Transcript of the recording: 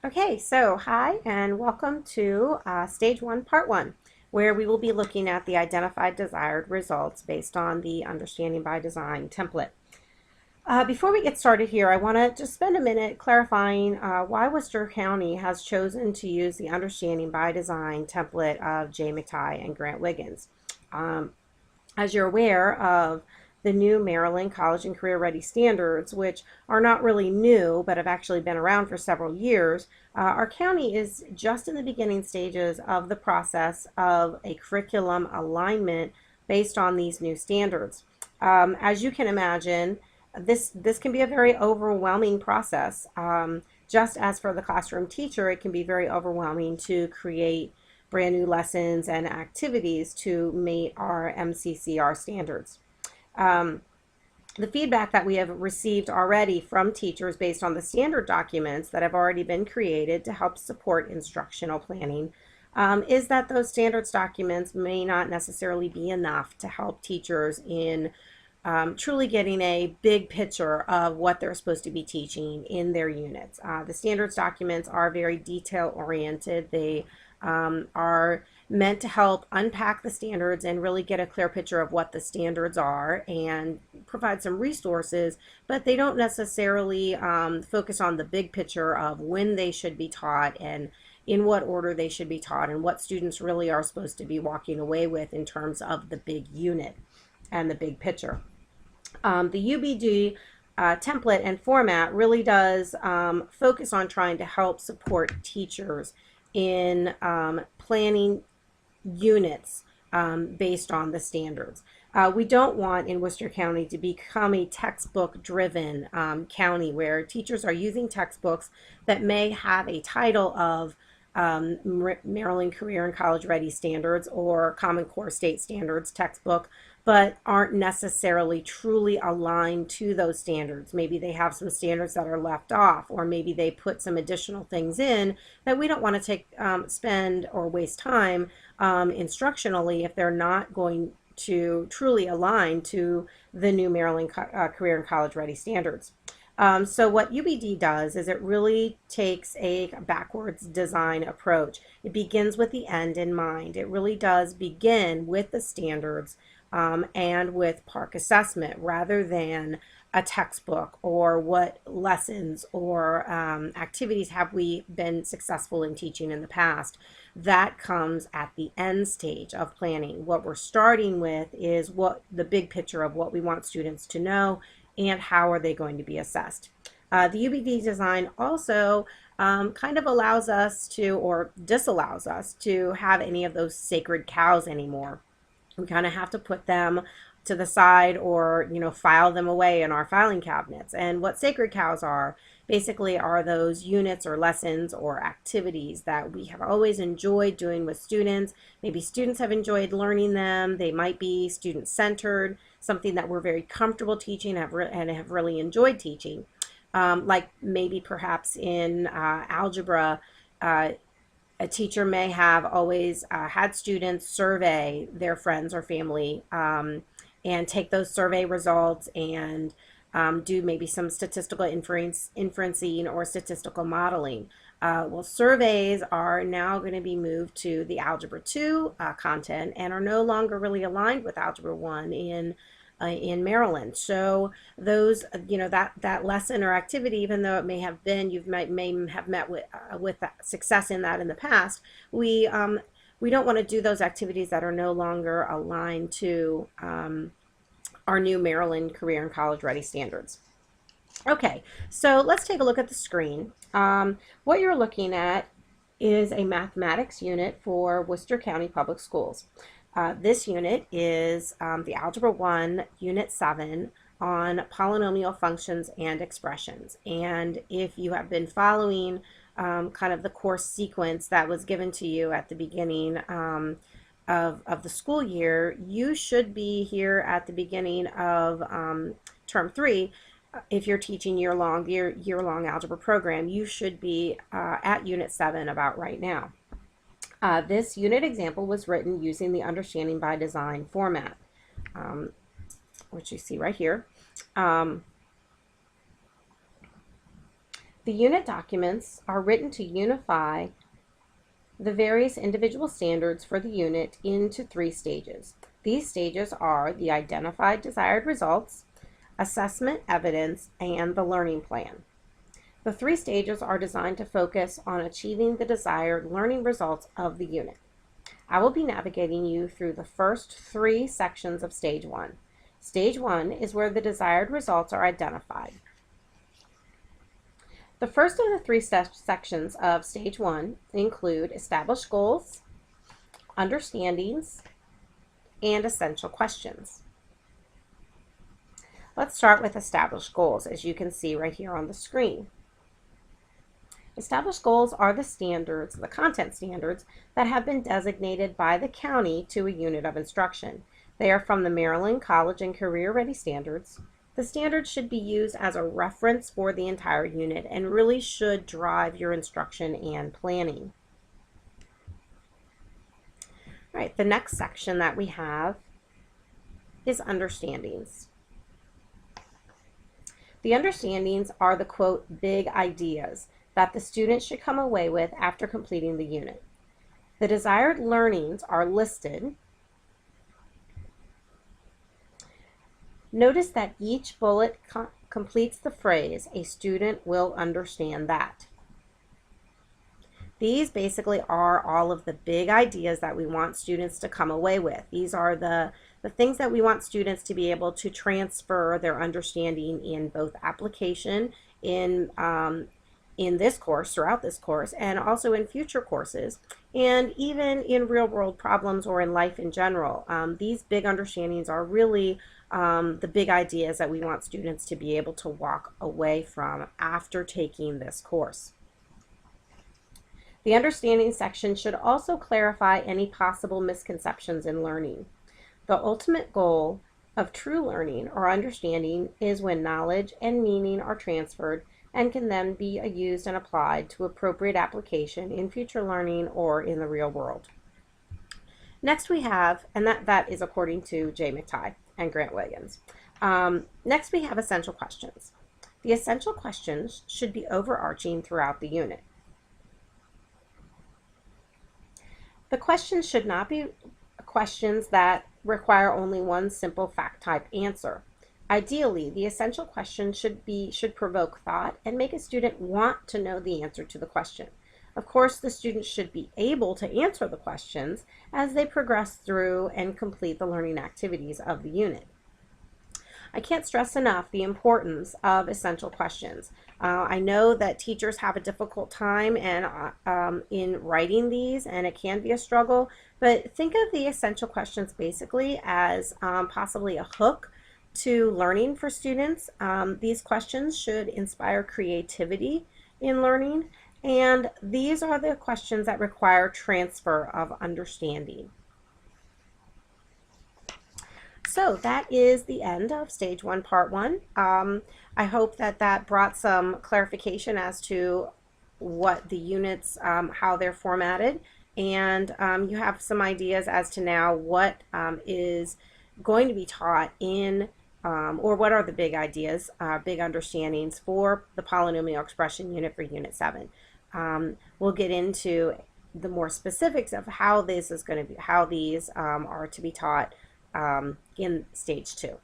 Okay, so hi and welcome to Stage 1, Part 1, where we will be looking at the identified desired results based on the Understanding by Design template. Before we get started here, I want to just spend a minute clarifying why Worcester County has chosen to use the Understanding by Design template of Jay McTighe and Grant Wiggins. As you're aware of the new Maryland College and Career Ready standards, which are not really new but have actually been around for several years, our county is just in the beginning stages of the process of a curriculum alignment based on these new standards. As you can imagine, this can be a very overwhelming process. Just as for the classroom teacher, it can be very overwhelming to create brand new lessons and activities to meet our MCCR standards. The feedback that we have received already from teachers based on the standard documents that have already been created to help support instructional planning is that those standards documents may not necessarily be enough to help teachers in truly getting a big picture of what they're supposed to be teaching in their units. The standards documents are very detail oriented. They are meant to help unpack the standards and really get a clear picture of what the standards are and provide some resources, but they don't necessarily focus on the big picture of when they should be taught and in what order they should be taught and what students really are supposed to be walking away with in terms of the big unit and the big picture. The UBD template and format really does focus on trying to help support teachers in planning units based on the standards. We don't want in Worcester County to become a textbook driven county where teachers are using textbooks that may have a title of Maryland Career and College Ready Standards or Common Core State Standards textbook, but aren't necessarily truly aligned to those standards. Maybe they have some standards that are left off, or maybe they put some additional things in that we don't want to spend or waste time instructionally if they're not going to truly align to the new Maryland Career and College Ready Standards. So what UBD does is it really takes a backwards design approach. It begins with the end in mind. It really does begin with the standards and with PARCC assessment rather than a textbook or what lessons or activities have we been successful in teaching in the past. That comes at the end stage of planning. What we're starting with is what the big picture of what we want students to know and how are they going to be assessed. The UBD design also kind of allows us to, or disallows us to have any of those sacred cows anymore. We kind of have to put them to the side or file them away in our filing cabinets. And what sacred cows are basically are those units or lessons or activities that we have always enjoyed doing with students. Maybe students have enjoyed learning them. They might be student-centered, something that we're very comfortable teaching and have really enjoyed teaching. Like maybe perhaps in algebra, a teacher may have always had students survey their friends or family and take those survey results and do maybe some statistical inferencing or statistical modeling. Well, surveys are now going to be moved to the Algebra 2 content and are no longer really aligned with Algebra 1 in Maryland. So those, that lesson or activity, even though it may have been, may have met with success in that in the past, we don't want to do those activities that are no longer aligned to our new Maryland Career and College Ready Standards. Okay, so let's take a look at the screen. What you're looking at is a mathematics unit for Worcester County Public Schools. This unit is the Algebra 1, Unit 7 on polynomial functions and expressions. And if you have been following kind of the course sequence that was given to you at the beginning of the school year, you should be here at the beginning of term 3. If you're teaching year-long algebra program, you should be at Unit 7 about right now. This unit example was written using the Understanding by Design format, which you see right here. The unit documents are written to unify the various individual standards for the unit into 3 stages. These stages are the identified desired results, assessment evidence, and the learning plan. The 3 stages are designed to focus on achieving the desired learning results of the unit. I will be navigating you through the first 3 sections of Stage 1. Stage 1 is where the desired results are identified. The first of the 3 sections of Stage 1 include established goals, understandings, and essential questions. Let's start with established goals, as you can see right here on the screen. Established goals are the standards, the content standards, that have been designated by the county to a unit of instruction. They are from the Maryland College and Career Ready Standards. The standards should be used as a reference for the entire unit and really should drive your instruction and planning. All right, the next section that we have is understandings. The understandings are the, quote, big ideas that the student should come away with after completing the unit. The desired learnings are listed. Notice that each bullet completes the phrase, "A student will understand that." These basically are all of the big ideas that we want students to come away with. These are the things that we want students to be able to transfer their understanding in both application, in this course, throughout this course, and also in future courses, and even in real-world problems or in life in general. These big understandings are really the big ideas that we want students to be able to walk away from after taking this course. The understanding section should also clarify any possible misconceptions in learning. The ultimate goal of true learning or understanding is when knowledge and meaning are transferred and can then be used and applied to appropriate application in future learning or in the real world. Next we have, and that is according to Jay McTighe and Grant Wiggins. Next we have essential questions. The essential questions should be overarching throughout the unit. The questions should not be questions that require only one simple fact type answer. Ideally, the essential question should provoke thought and make a student want to know the answer to the question. Of course, the student should be able to answer the questions as they progress through and complete the learning activities of the unit. I can't stress enough the importance of essential questions. I know that teachers have a difficult time in writing these, and it can be a struggle, but think of the essential questions basically as possibly a hook to learning for students. These questions should inspire creativity in learning, and these are the questions that require transfer of understanding. So that is the end of Stage 1, Part 1. I hope that brought some clarification as to what the units, how they're formatted, and you have some ideas as to now what is going to be taught in, or what are the big ideas, big understandings for the polynomial expression unit for Unit 7. We'll get into the more specifics of how this is going to be, how these are to be taught in Stage 2.